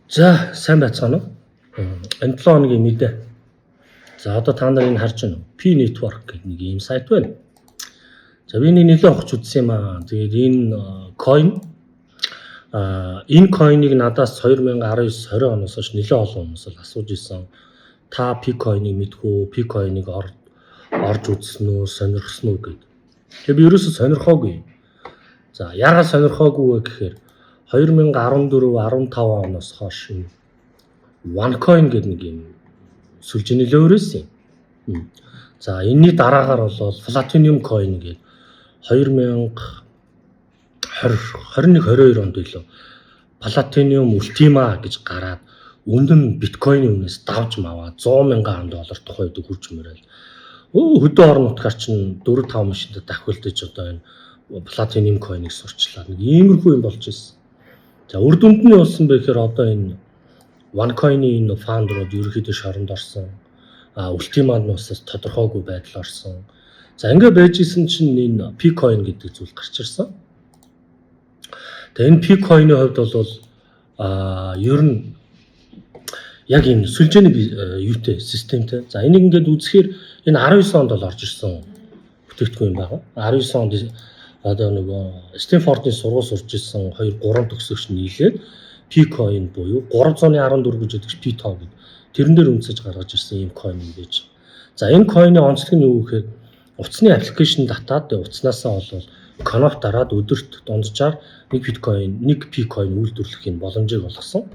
За сайн байцгаана уу? Энэ 7 хоногийн мэдээ. За одоо та нар энэ харж байна уу? P Network гэдэг нэг ийм сайт байна. За би энийг нэлээд авч үзсэн юм аа. Тэгээд энэ coin-ыг надаас 2019-20 оноос хойш нэлээд олон хүмүүс асууж ирсэн. Та P coin-ыг мэдгүй, P coin-ыг орж үзсэн үү, сонирхсон уу гэдэг. Тэгээд би ерөөсөө сонирхоогүй. За яагаад сонирхоогүй вэ гэхээр 2014-15 оноос хойш OneCoin гэдэг нэг юм сүлжээний лөөрөөс юм. За энэний дараагаар бол Platinum Coin гэдэг 2021-22 онд илүү Platinum Ultima гэж гараад үнэн биткойны үнээс давж маваа $100,000 тухайд хүрч мөрөөл. Хөдөө орон нутгаар чинь 4-5 машинтай дахиулдаж одоо энэ Platinum Coin-ыг сурчлаа. Нэг иймэрхүү юм болж ирсэн. За үр дүнд нь болсон бэ гэхээр одоо энэ OneCoin-ийн энэ фаундерууд ерөөхдөө шоронд орсон. Ultima-д нь бас тодорхойгүй байдал орсон. За ингэ байж исэн чинь энэ P-coin гэдэг зүйл гарч ирсэн. Тэгээ энэ P-coin-ийн хувьд бол ер нь яг энэ сүлжээний юутэй системтэй. За энийг ингээд үзэхээр энэ 19 онд орж ирсэн бүтээгдэхүүн юм байна. 19 онд одоо нөгөө Стэнфордын сургууль сурж ирсэн 2-3 төгсөгч нийлээд P-coin буюу 314 гэж яддаг P-token гэдэг. Тэрэн дээр үнцэж гаргаж ирсэн ийм coin юм байж. За энэ coin-ийн онцлог нь юу гэхээр утасны аппликейшн датаад утаснасаа бол конов дараад өдөрт дунджаар нэг P-coin үйлдвэрлэхийн боломжийг олгосон.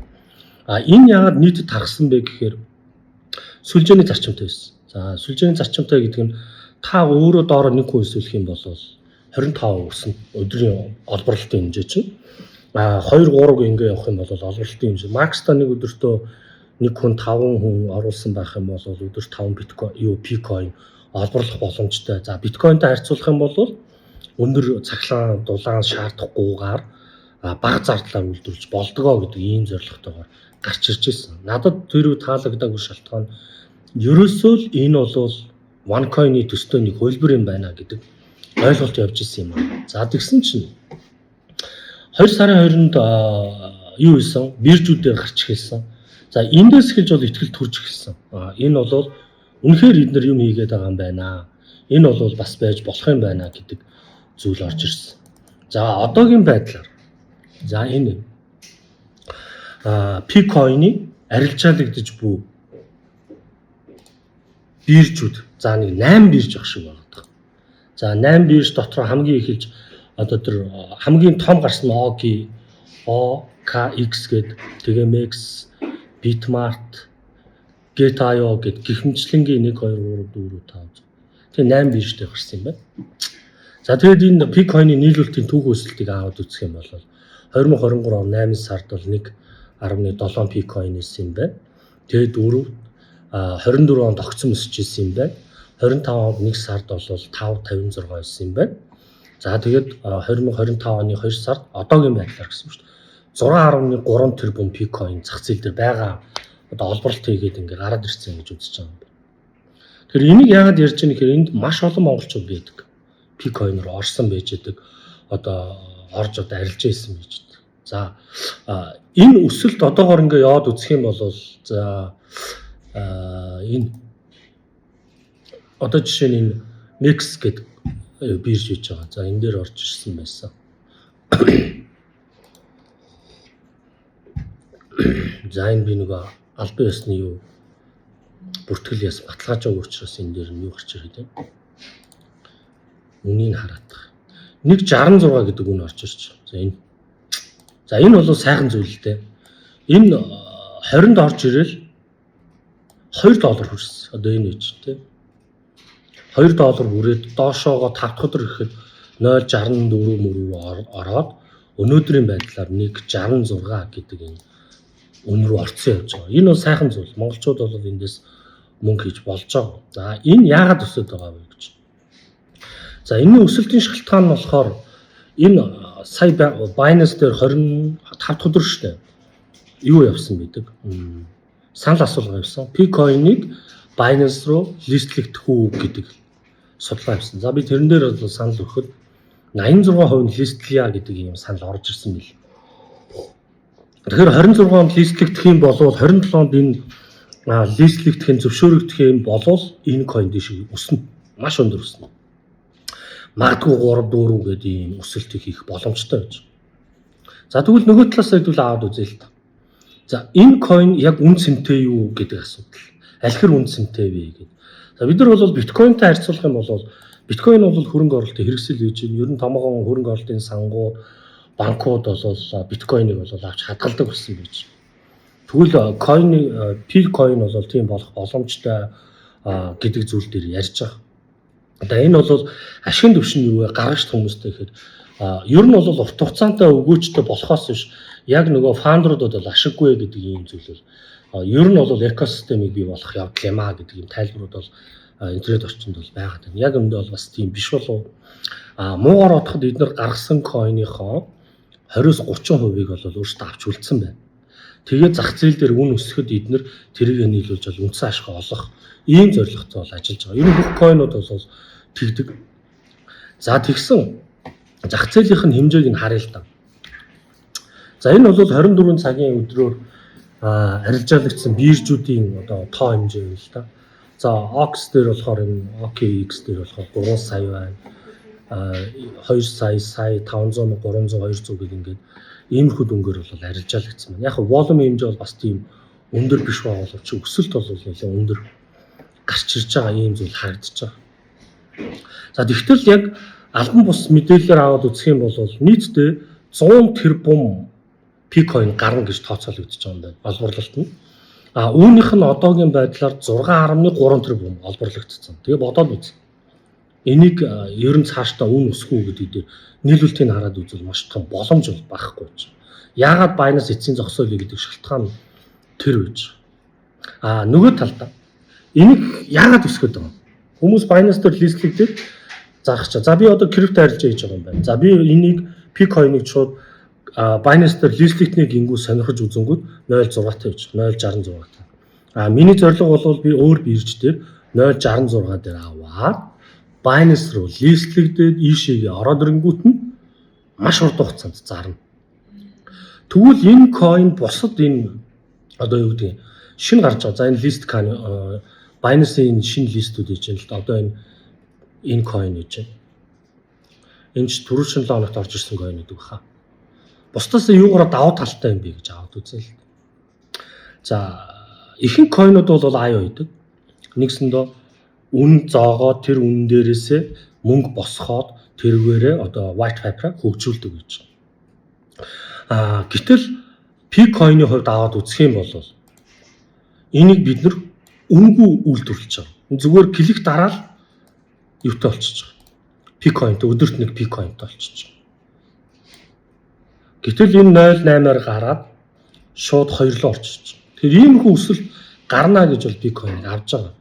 Энэ яагаад нийтэд тархсан бэ гэхээр сүлжээний зарчимтай байсан. За сүлжээний зарчимтай гэдэг нь та өөрөө доороо нэг хүн өсвөх юм бол 25 өснө өдрийн олборлолтын хэмжээ чинь 2-3 ингээ явах юм бол олборлолтын хэмжээ макста нэг өдөртөө нэг хүн 5 хүн оруулсан байх юм бол өдөрт 5 P-coin олборлох боломжтой. За биткойнтой харьцуулах юм бол өндөр цахилгаан дулаан шаардахгүйгээр бага зардлаар үйлдвэрлэж болдгоо гэдэг ийм зорилготойгоор гарч ирж байсан. Надад тэр таалагдаагүй шалтгаан ерөөсөө л энэ бол OneCoin-ийн төстэй нэг хөлбөр юм байна гэдэг ойлголт явж исэн юм аа. За тэгсэн чинь 2 сарын 20-нд юу хийсэн? Биржүүдээр гарч эхэлсэн. За эндээс эхэлж бол ихтгэл төрж эхэлсэн. Энэ бол үнэхээр эдгээр юм хийгээд байгаа юм байна. Энэ бол бас байж болох юм байна гэдэг зүйл орж ирсэн. За одоогийн байдлаар за энэ P-coin-ы арилжаалагдаж буй биржүүд за нэг 8 бирж ах шиг байна. За 8 бирж дотор хамгийн эхэлж одоо тэр хамгийн том гарсан OKX гэдэг тэгээ MEX, Bitmart, Get.io гэдэг гихмчлэнгийн 1 2 3 4 5 тэгээ 8 биржтэй гарсан юм байна. За тэгээд энэ P-coin-ийн нийлүүлэлтийн түүх өсөлтийг аваад үзэх юм бол 2023 он 8 сард бол 1.7 P-coin исэн юм байна. Тэгээд 24 онд огцом өсөж исэн юм байна. 25 онд 1 сард бол 5.56 исэн юм байна. За тэгээд 2025 оны 2 сард одоогийн байдлаар гэсэн үг шүү дээ. 6.3 тэрбум P-coin зах зээл дээр байгаа. Одоо олборлолт хийгээд ингээ гараад ирсэн гэж үзэж байгаа юм байна. Тэгэхээр энийг яагаад ярьж байгаа нэхээр энд маш олон монголчууд байдаг. P-coin руу орсон байж байдаг. Одоо орж арилж ирсэн байж байдаг. За энэ өсөлт одоогоор ингээ яваад үзэх юм бол за энэ одоо жишээ нь энэ MEX гэдэг бирж хийж байгаа. За энэ дээр орж ирсэн байсан. За энэ би нөгөө албан ёсны юу бүртгэл яс баталгаажаагүй учраас энэ дээр нь юу гарч ирэх юм. Үнийг хараад байгаа. 1.66 гэдэг үн орж ирж байгаа. За энэ бол сайхан зүйл л дээ. Энэ 20-нд орж ирэл $2 хүрсэн. Одоо энэ үеч тийм $2 хүрээд доошоогоо 5 дахь өдөр гэхэд 0.64 мөрөөр ороод өнөөдрийн байдлаар 1.66 гэдэг энэ үн рүү орцсон явж байгаа. Энэ бол сайхан зүйл. Монголчууд бол эндээс мөнгө хийж болж байгаа. За энэ яагаад өсөж байгаа вэ гэж. За энэний өсөлтийн шалтгаан нь болохоор энэ сая Binance дээр 25 дахь өдөр шүү дээ. Юу явсан байдаг? Санал асуулга явсан. P-coin-ыг Binance руу листлэгдэх үү гэдэг судалгаа явсан. За би тэрэн дээр бол санал өгөхөд 86% листлэе гэдэг ийм санал орж ирсэн мэл. Тэгэхээр 26 онд листлэгдэх юм бол 27 онд энэ листлэгдэхин зөвшөөрөгдөх юм бол энэ coin дэш өснө. Маш өндөр өснө. Магадгүй 3 4 гэдэг ийм өсөлтийг хийх боломжтой байж. За тэгвэл нөгөө талаас хэдүүл аваад үзье л та. За энэ coin яг үн цэнтэй юу гэдэг асуудал. Алхэр үн цэнтэй вэ гэдэг. За бид нар бол биткойнтой харьцуулах юм бол биткойн бол хөрөнгө оруулалтыг хэрэгсэл хийж байна. Ер нь томоохон хөрөнгө оруулалтын сангууд, банкуд бол биткойныг бол авч хадгалдаг болсон байж. Тэгвэл P-coin бол тийм болох боломжтой гэдэг зүйл дээр ярьж байгаа. Одоо энэ бол ашигын түвшин юу вэ? Гаргаж хүмүүстэй гэхэд ер нь бол урт хугацаантай өгөөжтэй болохоос биш яг нөгөө фаундерууд бол ашиггүй гэдэг ийм зүйл бол ер нь бол экосистемийг бий болох явдал юм а гэдэг ийм тайлбарууд бол интернет орчинд бол байгаад байна. Яг өндөө бол бас тийм биш болов. Муугаар бодоход бид нар гаргасан койныхоо 20-30%-ийг бол өөрсдөө авч үлдсэн байна. Тэгээд зах зээл дээр үн өсгөхөд эдгээр тэрийг нийлүүлж бол үндсэн ашиг олох ийм зорилготой бол ажиллаж байгаа. Ер нь бүх койнууд бол тэгдэг. За тэгсэн зах зээлийнх нь хэмжээг нь харъя л да. За энэ бол 24 цагийн өдрөөр арилжаалагдсан биржүүдийн одоо тоо хэмжээ байна л да. За OX дээр болохоор энэ OKX дээр болохоор 3 сая байна. 2 сая, 500, 300, 200 гэх ингээд иймэрхүү дүнгээр бол арилжаалагдсан байна. Яг волюм хэмжээ бол бас тийм өндөр биш байгаа боловч өсөлт бол нэлээд өндөр гарч ирж байгаа ийм зүйл харагдаж байгаа. За тэгтэл яг албан бус мэдээлэлээр аваад үзэх юм бол нийтдээ 100 тэрбум P-coin гарна гэж тооцоологдож байгаа юм байна. Олборлолт нь. Үүнийх нь одоогийн байдлаар 6.3 тэрбум олборлогдсон. Тэгээ бодоод үз. Энийг ер нь цаашдаа үн өсгөх үү гэдэг дээр нийлүүлтийг хараад үзвэл маш том боломж бол байхгүй ч. Яагаад Binance эцсийн зогсоолё гэдэг шалтгаан тэр үеж. Нөгөө талдаа энийг яагаад өсгöd байгаа юм? Хүмүүс Binance дээр листлэгдээд зарах чаа. За би одоо крипто арилжаа хийж байгаа юм байна. За би энийг P-coin-ыг шууд Binance дээр листлэгднийг гингүү сонирхож үзэнгүүт 0.6-тай байж 0.66-тай. Миний зорилго бол би өөр бирж дээр 0.66 дээр аваад Binance руу листлэгдээд ийшээгээ ороод ирэнгүүт нь маш хурдан хугацаанд зарна. Тэгвэл энэ coin бусад энэ одоо юу гэдэг шинэ гарч байгаа. За энэ лист Binance-ийн шинэ листүүд гэж байна л да. Одоо энэ coin гэж байна. Энэ ч түрүү шинэ 7 хоногт орж ирсэн coin гэдэг баха. Бусдаас юугаар давуу талтай юм бэ гэж аваад үзье л. За ихэнх coin-ууд бол аюу байдаг. Нэгсэндээ үн зоогоод тэр үнэн дээрээсээ мөнгө босгоод тэргээрээ одоо white paper хөгжүүлдэг гэж. Гэтэл P-coin-ийн хувьд аваад үзэх юм бол энийг бид нар үнгүй үйлдвэрлэж байгаа. Зүгээр клик дараал юутай болчихж байгаа. P-coin-тэй өдөрт нэг P-coin-тэй болчихж байгаа. Гэтэл энэ 0.8-аар гараад шууд 2 руу орчихж байгаа. Тэгэхээр иймэрхүү өсөлт гарна гэж бол P-coin-ыг авч байгаа.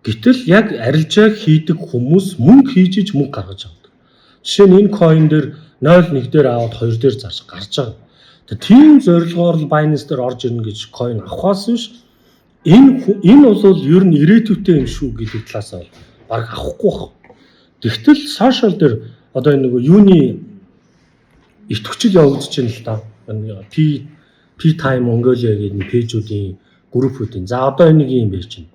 Гэтэл яг арилжаа хийдэг хүмүүс мөнгө хийж мөнгө гаргаж авдаг. Жишээ нь энэ coin дээр 0.1 дээр аваад 2 дээр зарж гарч байгаа. Тэгээ тийм зорилгоор л Binance дээр орж ирнэ гэж coin авахаас биш энэ бол ер нь ирээдүйтэй юм шүү гэдэг талаас бол баг авахгүй баг. Тэгтэл social дээр одоо нэг юуны итгэвчл явагдаж байна л да. P-time Mongolia гэдэг пэйжүүдийн группүүдийн. За одоо энийг юм байж байна.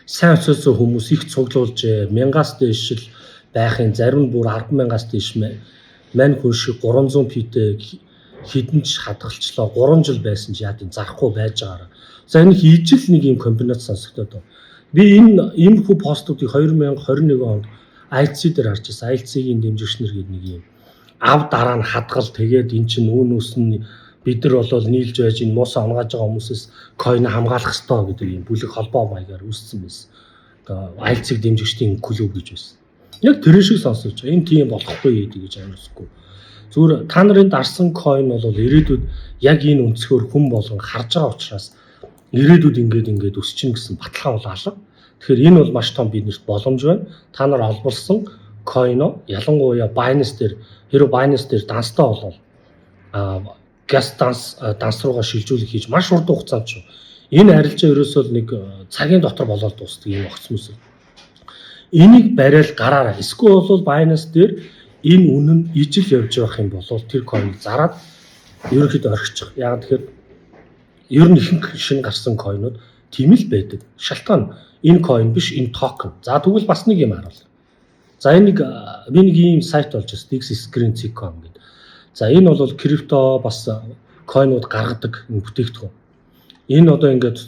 Сайн өсөлтсөн хүмүүс их цуглуулж 1000-аас дээш л байхын зарим нь бүр 100000-аас дээш мань хүн шиг 300 P-тэй хідэн ч хадгалчлаа 3 жил байсан ч яа тийм зарахгүй байж байгаараа. За энэ хийж л нэг юм комбинац сонсогдоод байна. Би энэ хүү постуудыг 2021 онд IELTS дээр харж байсан. IELTS-ийн дэмжигчнэр гэдэг нэг юм ав дараа нь хадгал тэгээд эн чинь үн өснө бид нар бол нийлж байж энэ муусаа унгааж байгаа хүмүүсээс coin хамгаалах ёстой гэдэг юм бүлэг холбоо маягаар үүссэн байсан. Одоо IELTS-ийг дэмжигчдийн клуб гэж байсан. Яг тэр шиг сонсож байгаа. Энэ тийм болохгүй гэж амарсгүй. Зүгээр та нарын дарсан coin бол ирээдүйд яг энэ өнцгөр хүн болгон харж байгаа учраас ирээдүйд ингээд өсчихнэ гэсэн баталгаа бол алга. Тэгэхээр энэ бол маш том биднэрт боломж байна. Та нар олболсон coin-о ялангуяа Binance дээр хэрэв Binance дээр данстай болвол gas данс руугаа шилжүүлэх хийж маш урт хугацаанд шүү. Энэ арилжаа ерөөсөө нэг цагийн дотор болоод дуусдаг юм огцмос. Энийг барайл гараараа. Эсвэл бол Binance дээр энэ үнэн ижил явж байх юм бол тэр coin зараад ерөнхийдөө орхичих. Яг тэгэхээр ер нь ихэнх шинэ гарсан койнууд тийм л байдаг. Шалтгаан энэ койн биш, энэ токен. За тэгвэл бас нэг юм харуул. За энэ би нэг ийм сайт болж байна. Dixscreen.com гэдэг. За энэ бол крипто бас койнууд гаргадаг бүтээгдэхүүн. Энэ одоо ингээд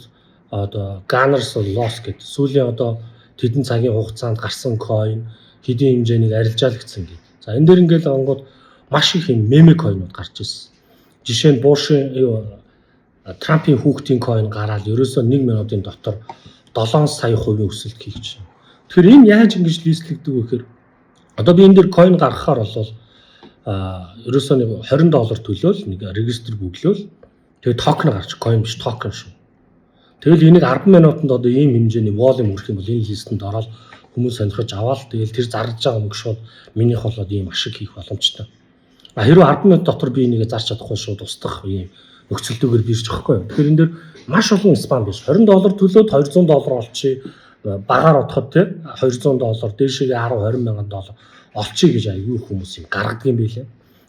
одоо Gunners Loss гэдэг сүүлийн одоо тэдэн цагийн хугацаанд гарсан койн хэдийн хэмжээнийг арилжаалагдсан гэдэг. За энэ дээр ингээд ангууд маш их юм меме койнууд гарч ирсэн. Жишээ нь буушин Трампын хүүхдийн койн гараад ерөөсөө 1 минутын дотор 7 сая хувийн өсөлт хийгч. Тэгэхээр энэ яаж ингэж листлэгдэг вэ гэхээр одоо би энэ дээр койн гаргахаар бол ерөөсөө нэг $20 төлөөл нэг регистр бүглөөл тэгээд токен гарч койн биш токен шүү. Тэгэл энийг 10 минутанд одоо ийм хэмжээний волюм өрөх юм бол энэ листэнд ороод хүмүүс сонирхож аваад тэгэл тэр зарж байгаа мөнгө шууд минийх болоод ийм ашиг хийх боломжтой. Хэрвээ 10 минут дотор би энийг зарч чадахгүй шууд устгах ийм нөхцөлдөөр бирж байгаа байхгүй. Тэгэхээр энэ дээр маш олон спам биш. $20 төлөөд $200 олчих багаар отоход те $200 дээшээгээ 10-20 мянган доллар олчих гэж аягүй хүмүүс юм гаргадаг юм билээ.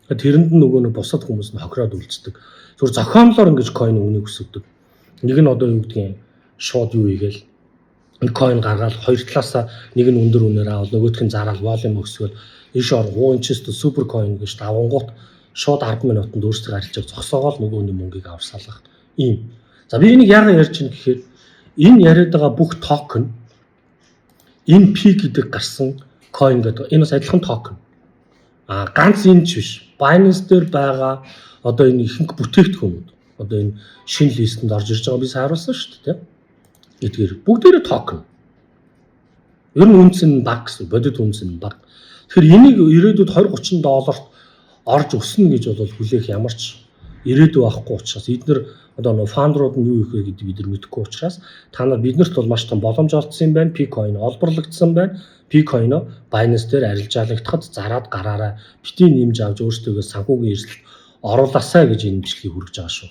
Тэрэнд нь нөгөө нэг бусад хүмүүс нь хохироод үлддэг. Зүгээр зохиомлоор ингэж койн үнийг өсгдөг. Нэг нь одоо юу гэдгийг шууд юу хийгээл нэг койн гаргаад хоёр талаасаа нэг нь өндөр үнээр авал нөгөөх нь зараад волюм өсгөл иш оргуунчст супер койн гэж давангууд шууд 10 минутанд өөрсдөө арилжааг зогсоогоол нөгөөний мөнгийг авсаалгах ийм. За би энийг яагаад ярьж байна гэхээр энэ яриад байгаа бүх токен энэ P гэдэг гарсан coin гэдэг энэ бас адилхан токен. Ганц энэ ч биш. Binance дээр байгаа одоо энэ ихэнх бүтээгдэхүүнүүд одоо энэ шинэ листэнд орж ирж байгаа би харуулсан шүү дээ, тийм. Эдгээр бүгдээрээ токен. Ер нь үнц нь баг гэсэн, бодит үнц нь баг. Тэгэхээр энийг ирээдүйд $20-30 орж өснө гэж бол хүлээх ямар ч ирээдүй байхгүй учраас эдгээр одоо нөө фаундерууд нь юу их вэ гэдэг бид нар мэдэхгүй учраас та нар биднэрт бол маш том боломж олдсон юм байна. P-coin олборлогдсон байна. P-coin-о Binance дээр арилжаалагдахад зараад гараараа битгий нэмж авч өөрсдөө санхүүгийн эрсдэлд оруулаасаа гэж энэ бичлэгийг хүргэж байгаа шүү.